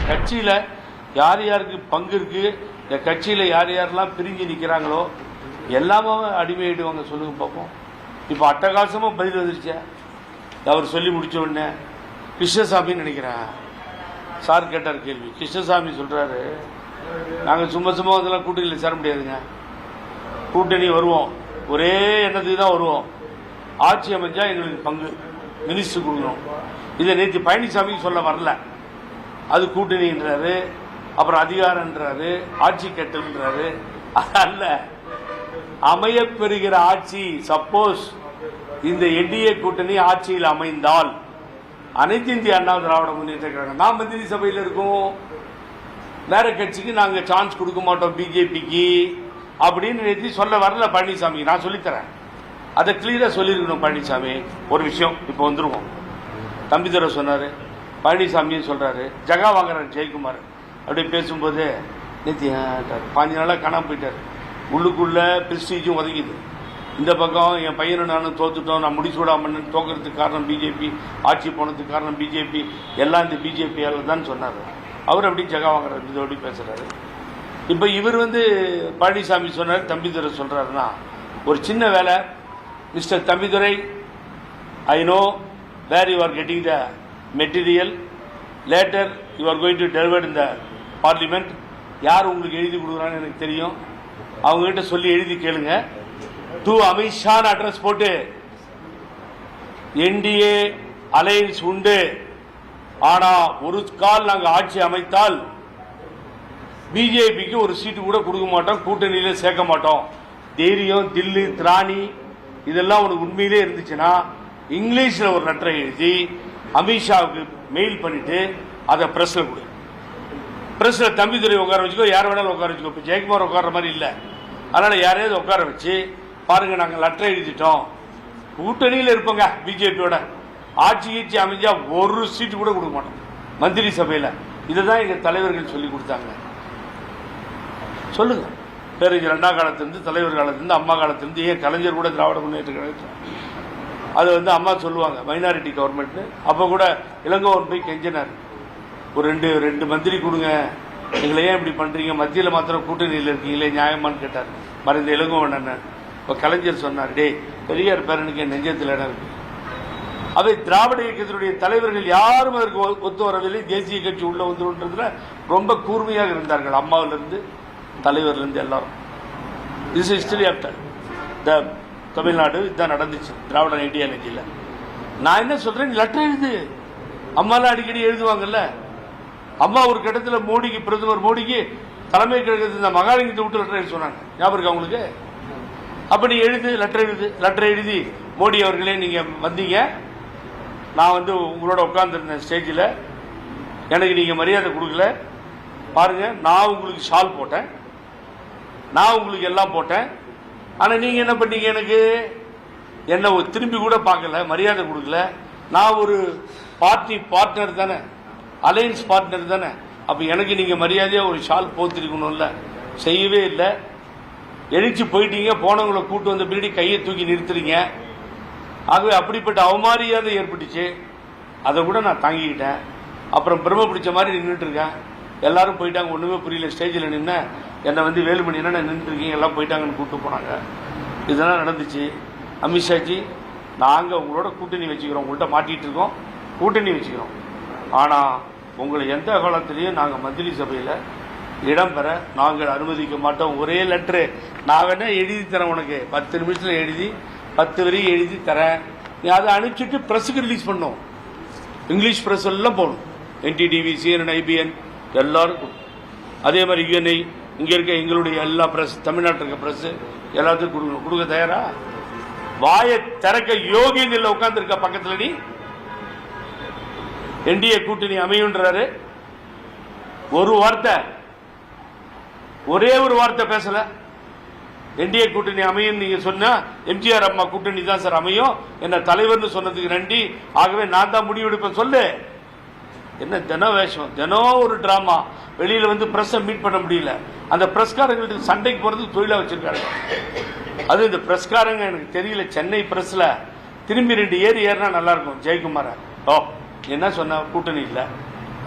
கட்சியில் யார் யாருக்கு பங்கு இருக்குது, இந்த கட்சியில் யார் யாரெல்லாம் பிரிஞ்சு நிற்கிறாங்களோ எல்லாமே அடிமையிடுவாங்க. சொல்லுங்க பார்ப்போம். இப்போ அட்டகாசமாக பதில் வந்துருச்சா? அவர் சொல்லி முடிச்ச உடனே கிருஷ்ணசாமின்னு நினைக்கிறேன் சார் கேட்டார் கேள்வி. கிருஷ்ணசாமி சொல்கிறாரு, நாங்கள் சும்மா சும்மா அதெல்லாம் கூட்டணியில் சேர முடியாதுங்க, கூட்டணி வருவோம், ஒரே எண்ணத்துக்கு தான் வருவோம், ஆட்சி அமைச்சா எங்களுக்கு பங்கு மினிஸ்டர் கொடுக்கணும். இதை நேற்று பழனிசாமி சொல்ல வரல, அது கூட்டணின்றாரு, அப்புறம் அதிகாரன்றாரு, ஆட்சி கட்டல்ன்றாரு. அல்ல, அமையப்பெறுகிற ஆட்சி, சப்போஸ் இந்த என்டிஏ கூட்டணி ஆட்சியில் அமைந்தால் அனைத்து இந்திய அண்ணா திராவிட முன்னேற்ற கழகம் நான் மந்திரி சபையில் இருக்கோம், வேற கட்சிக்கு நாங்கள் சான்ஸ் கொடுக்க மாட்டோம் பிஜேபிக்கு அப்படின்னு நேற்று சொல்ல வரல பழனிசாமி. நான் சொல்லித்தரேன், அதை கிளியரா சொல்லியிருக்கணும் பழனிசாமி. ஒரு விஷயம் இப்போ வந்துருவோம். தம்பிதுரை சொன்னார், பழனிசாமியும் சொல்றாரு, ஜகா வாங்குறாரு ஜெயக்குமார். அப்படியே பேசும்போது நேற்று 5 நாளாக காணாமல் போயிட்டார். உள்ளுக்குள்ள பிரிஸ்டீஜும் ஒதுங்கிது. இந்த பக்கம் என் பையனும் நானும் தோத்துட்டோம், நான் முடிச்சு விடாமன்னு தோக்கிறதுக்கு காரணம் பிஜேபி, ஆட்சி போனதுக்கு காரணம் பிஜேபி, எல்லாம் இந்த பிஜேபியால் தான் சொன்னார். அவர் அப்படி ஜகா வாங்குறாரு, இது அப்படி பேசுறாரு. இப்போ இவர் பழனிசாமி சொன்னார், தம்பிதுரை சொல்றாருன்னா ஒரு சின்ன வேலை, mister Thambidurai, I know where you are getting the material, later you are going to deliver in the parliament. யார் உங்களுக்கு எழுதி கொடுக்குறான்னு எனக்கு தெரியும், அவங்ககிட்ட சொல்லி எழுதி கேளுங்க. டூ அமித்ஷான்னு அட்ரஸ் போட்டு என்டிஏ அலையன்ஸ் உண்டு, ஆனா ஒரு கால் நாங்கள் ஆட்சி அமைத்தால் பிஜேபிக்கு ஒரு சீட்டு கூட கொடுக்க மாட்டோம், கூட்டணியில சேர்க்க மாட்டோம். தைரியம், தில்லு, திராணி இதெல்லாம் உனக்கு உண்மையிலே இருந்துச்சுன்னா இங்கிலீஷ்ல ஒரு லெட்டரை எழுதி அமித்ஷாவுக்கு மெயில் பண்ணிட்டு அதை பிரஸ்ல கொடு. பிரஸ்ல தம்பிதுரை உட்கார வச்சுக்கோ, யார் வேணாலும் உட்கார வச்சுக்கோ. இப்போ ஜெயக்குமார் உட்கார மாதிரி இல்லை, அதனால யாரையாவது உட்கார வச்சு பாருங்க, நாங்கள் லெட்டர் எழுதிட்டோம், கூட்டணியில் இருப்போங்க பிஜேபியோட, ஆட்சி அமைஞ்சா ஒரு சீட்டு கூட கொடுக்க மாட்டோம் மந்திரி சபையில். இதுதான் எங்க தலைவர்கள் சொல்லி கொடுத்தாங்க. சொல்லுங்க, பேரறிஞர் அண்ணா காலத்திலிருந்து, தலைவர் காலத்திலிருந்து, அம்மா காலத்திலிருந்து, ஏன் கலைஞர் கூட திராவிட முன்னேற்ற கழகம் அது அம்மா சொல்லுவாங்க மைனாரிட்டி கவர்மெண்ட். அப்போ கூட இளங்கோவன் போய் கெஞ்சினார், ஒரு ரெண்டு மந்திரி கொடுங்க, எங்களை ஏன் இப்படி பண்றீங்க, மத்தியில் மாத்திரம் கூட்டணியில் இருக்கீங்களே நியாயமானு கேட்டார் மறைந்த இளங்கோவன் அண்ணன். இப்போ கலைஞர் சொன்னார், டே பெரியார் பேரனுக்கு என் நெஞ்சத்தில் இடம் இருக்கு. அவை திராவிட இயக்கத்தினுடைய தலைவர்கள் யாரும் அதற்கு ஒத்து வரவில்லை. தேசிய கட்சி உள்ள வந்துன்றதுல ரொம்ப கூர்மையாக இருந்தார்கள், அம்மாவிலிருந்து தலைவர்லேருந்து எல்லாரும். This history after the Tamil Nadu இதுதான் நடந்துச்சு திராவிட ஐடியாலஜியில். நான் என்ன சொல்றேன், லெட்டர் எழுது. அம்மாலாம் அடிக்கடி எழுதுவாங்கல்ல. அம்மா ஒரு கட்டத்தில் மோடிக்கு, பிரதமர் மோடிக்கு தலைமை கழகத்தில் இந்த மகாலிங்கத்தை விட்டு லெட்டர் எழுதி சொன்னாங்க, ஞாபகம் இருக்கா உங்களுக்கு? அப்ப நீ எழுது, லெட்டர் எழுதி, மோடி அவர்களே நீங்க வந்தீங்க, நான் உங்களோட உட்கார்ந்துருந்தேன் ஸ்டேஜில், எனக்கு நீங்க மரியாதை கொடுக்கல, பாருங்க நான் உங்களுக்கு ஷால் போட்டேன், நான் உங்களுக்கு எல்லாம் போட்டேன், ஆனா நீங்க என்ன பண்ணீங்க, எனக்கு என்ன திரும்பி கூட பார்க்கல, மரியாதை கொடுக்கல. நான் ஒரு பார்ட்னர் தானே, அலையன்ஸ் பார்ட்னர் தானே, அப்ப எனக்கு நீங்க மரியாதையா ஒரு ஷால் போத்திருக்கணும்ல, செய்யவே இல்லை. எழுச்சி போயிட்டீங்க, போனவங்களை கூட்டு வந்த பின்னாடி கையை தூக்கி நிறுத்துறீங்க. ஆகவே அப்படிப்பட்ட அவமாரியாதை ஏற்பட்டுச்சு, அதை கூட நான் தாங்கிக்கிட்டேன். அப்புறம் பிரம்ம பிடிச்ச மாதிரி நின்றுட்டு இருக்கேன், எல்லாரும் போயிட்டாங்க, ஒண்ணுமே புரியல. ஸ்டேஜில் நின்ன என்னை வேலுமணி என்ன நின்றுட்டு இருக்கீங்க, எல்லாம் போயிட்டாங்கன்னு கூப்பிட்டு போனாங்க. இதெல்லாம் நடந்துச்சு. அமித்ஷாஜி, நாங்கள் உங்களோட கூட்டணி வச்சுக்கிறோம், உங்கள்கிட்ட மாட்டிட்டு இருக்கோம், கூட்டணி வச்சுக்கிறோம், ஆனால் உங்களை எந்த காலத்திலையும் நாங்கள் மந்திரி சபையில் இடம்பெற நாங்கள் அனுமதிக்க மாட்டோம். ஒரே லெட்டரு நான் வேணா எழுதி தரேன், உனக்கு 10 நிமிஷத்தில் எழுதி 10 வரி எழுதி தரேன், நீ அதை அனுப்பிச்சுட்டு பிரஸுக்கு ரிலீஸ் பண்ணும், இங்கிலீஷ் பிரஸ் எல்லாம் போகணும், NTTV, CNN, IBN எல்லாருக்கும். அதே மாதிரி UNI, இங்க இருக்க எங்களுடைய எல்லா பிரஸ், தமிழ்நாட்டில் இருக்க பிரஸ் எல்லாத்துக்கும் கொடுக்கணும். கொடுக்க தயாரா? வாயை திறக்க யோகியம் இல்லை உட்கார்ந்து இருக்க பக்கத்தில். நீ NDA கூட்டணி அமையுன்றாரு, ஒரு வார்த்தை, ஒரே ஒரு வார்த்தை பேசல. NDA கூட்டணி அமையும் நீங்க சொன்னா, MGR அம்மா கூட்டணி தான் சார் அமையும், என்ன தலைவர்னு சொன்னதுக்கு நன்றி, ஆகவே நான் தான் முடிவெடுப்பேன் சொல்லு. என்ன தினம் வேஷம், தினம் ஒரு டிராமா. வெளியில பிரஸ் மீட் பண்ண முடியல, அந்த பிரஸ்காரங்களுக்கு சண்டைக்கு போறது தொழிலா வச்சிருக்காங்க. அது இந்த பிரஸ்காரங்க எனக்கு தெரியல, சென்னை பிரஸ்ல திரும்பி 2 ஏறினா நல்லா இருக்கும். ஜெயக்குமார, ஓ என்ன சொன்ன, கூட்டணி இல்ல,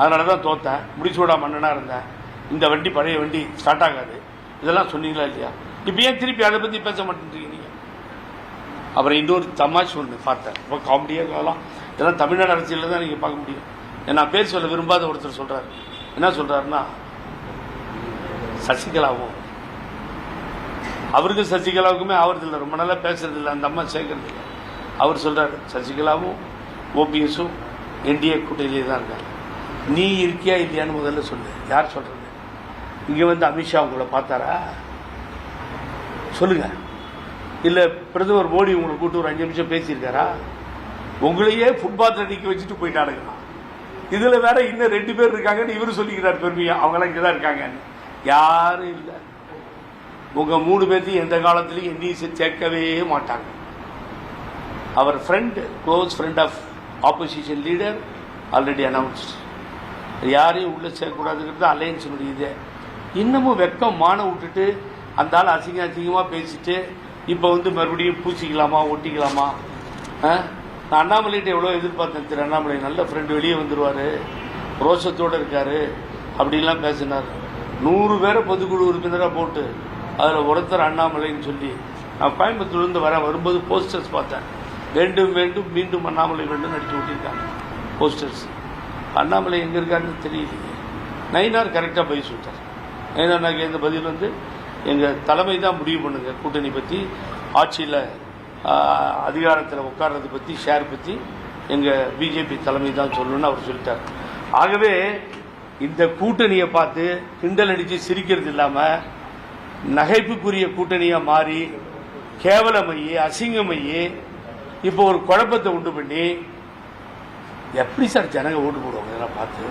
அதனால தான் தோத்தேன், முடிச்சூடா மன்னனாக இருந்தேன், இந்த வண்டி பழைய வண்டி ஸ்டார்ட் ஆகாது, இதெல்லாம் சொன்னீங்களா இல்லையா? இப்போ ஏன் திருப்பி அதை பற்றி பேச மாட்டேன்றீங்க நீங்கள்? அப்புறம் இன்னொரு தமாஷ் ஒன்று பார்த்தேன், ரொம்ப காமெடியாக இருக்கலாம். இதெல்லாம் தமிழ்நாடு அரசியலில் தான் நீங்கள் பார்க்க முடியும். நான் பேர் சொல்ல விரும்பாத ஒருத்தர் சொல்கிறார். என்ன சொல்கிறாருன்னா, சசிகலாவும் அவருக்கும் சசிகலாவுக்குமே ஆவறதில்லை, ரொம்ப நாளாக பேசுறதில்லை, அந்த அம்மா சேர்க்கறதில்லை. அவர் சொல்கிறார், சசிகலாவும் ஓபிஎஸும் என்டிஏ கூட்டணியிலே தான் இருக்காங்க. நீ இருக்கியா இல்லையான்னு முதல்ல சொல்லு. யார் சொல்கிறது? இங்கே வந்து அமித்ஷா உங்களை பார்த்தாரா? சொல்லுங்க. இல்லை பிரதமர் மோடி உங்களை கூட்டு ஒரு 5 நிமிஷம் பேசியிருக்காரா? உங்களையே ஃபுட்பாத்தில் நிற்க வச்சுட்டு போயிட்டானுங்க. இதில் வேற இன்னும் 2 பேர் இருக்காங்கன்னு இவரு சொல்லிக்கிறார் பெருமையா, அவங்களாம் இங்கே தான் இருக்காங்கன்னு. யாரும் இல்லை. உங்கள் 3 பேர்த்தையும் எந்த காலத்திலையும் என்டிஏ சேர்க்கவே மாட்டாங்க. அவர் friend, close friend of opposition leader already announced. யாரையும் உள்ளே சேர்க்கக்கூடாதுங்கிறது அலையன்ஸினுடைய இதே. இன்னமும் வெக்கம் மான விட்டுட்டு அந்த ஆள் அசிங்கமாக பேசிட்டு இப்போ வந்து மறுபடியும் பூசிக்கலாமா ஒட்டிக்கலாமா? நான் அண்ணாமலைகிட்ட எவ்வளோ எதிர்பார்த்தேன். திரு அண்ணாமலை நல்ல ஃப்ரெண்டு, வெளியே வந்துடுவார், ரோஷத்தோடு இருக்கார் அப்படின்லாம் பேசினார். 100 பேரை பொதுக்குழு உறுப்பினராக போட்டு அதில் ஒருத்தர் அண்ணாமலைன்னு சொல்லி நான் கோயம்புத்தூர்லேருந்து வரும்போது போஸ்டர்ஸ் பார்த்தேன். வேண்டும் வேண்டும் மீண்டும் அண்ணாமலை வேண்டும் நடிச்சு விட்டிருக்காங்க போஸ்டர்ஸ். அண்ணாமலை எங்கே இருக்காருன்னு தெரியலையே. நயினார் கரெக்டாக போய் சொல்லிட்டார். நயினார் நாங்கள் இந்த பதில் வந்து எங்கள் தலைமை தான் முடிவு பண்ணுங்க, கூட்டணி பற்றி, ஆட்சியில் அதிகாரத்தில் உட்கார்றது பற்றி, ஷேர் பற்றி எங்கள் பிஜேபி தலைமை தான் சொல்லணும்னு அவர் சொல்லிட்டார். ஆகவே இந்த கூட்டணியை பார்த்து கிண்டல் அடித்து சிரிக்கிறது இல்லாமல் நகைப்புக்குரிய கூட்டணியாக மாறி கேவலமையே அசிங்கமையே இப்போ ஒரு குழப்பத்தை உண்டு பண்ணி எப்படி சார் ஜனங்க ஓட்டு போடுவாங்க? இதெல்லாம் பார்த்து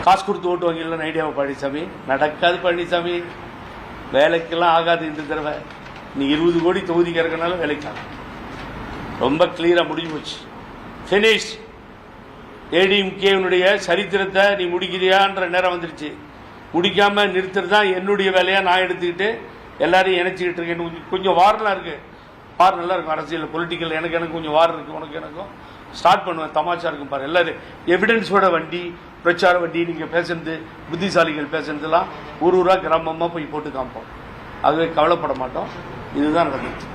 காசு கொடுத்து ஓட்டு வாங்கலாம் ஐடியாவை பழனிசாமி. நடக்காது பழனிசாமி, வேலைக்கெல்லாம் ஆகாது இந்த தடவை. நீ 20 கோடி தொகுதிக்கு இறக்கனால வேலைக்காக ரொம்ப கிளியராக முடிஞ்சு போச்சு. ஃபினிஷ். ஏடிஎம்கேனுடைய சரித்திரத்தை நீ முடிக்கிறியான்ற நேரம் வந்துடுச்சு. முடிக்காமல் நிறுத்துறது தான் என்னுடைய வேலையாக நான் எடுத்துக்கிட்டு எல்லாரையும் இணைச்சிக்கிட்டு இருக்கேன். கொஞ்சம் வாரெலாம் இருக்குது, வார் நல்லா இருக்கும் அரசியல் பொலிட்டிக்கல். எனக்கு கொஞ்சம் வார் இருக்குது, உனக்கு எனக்கும் ஸ்டார்ட் பண்ணுவேன். தமாஷா இருக்கும் பாரு. எல்லாரும் எவிடன்ஸோட வண்டி, பிரச்சார வண்டி, நீங்கள் பேசுறது, புத்திசாலிகள் பேசுறதுலாம் ஊராக கிராமமாக போய் போட்டு காமிப்போம். ஆகவே கவலைப்பட மாட்டோம். இதுதான் நடந்துச்சு.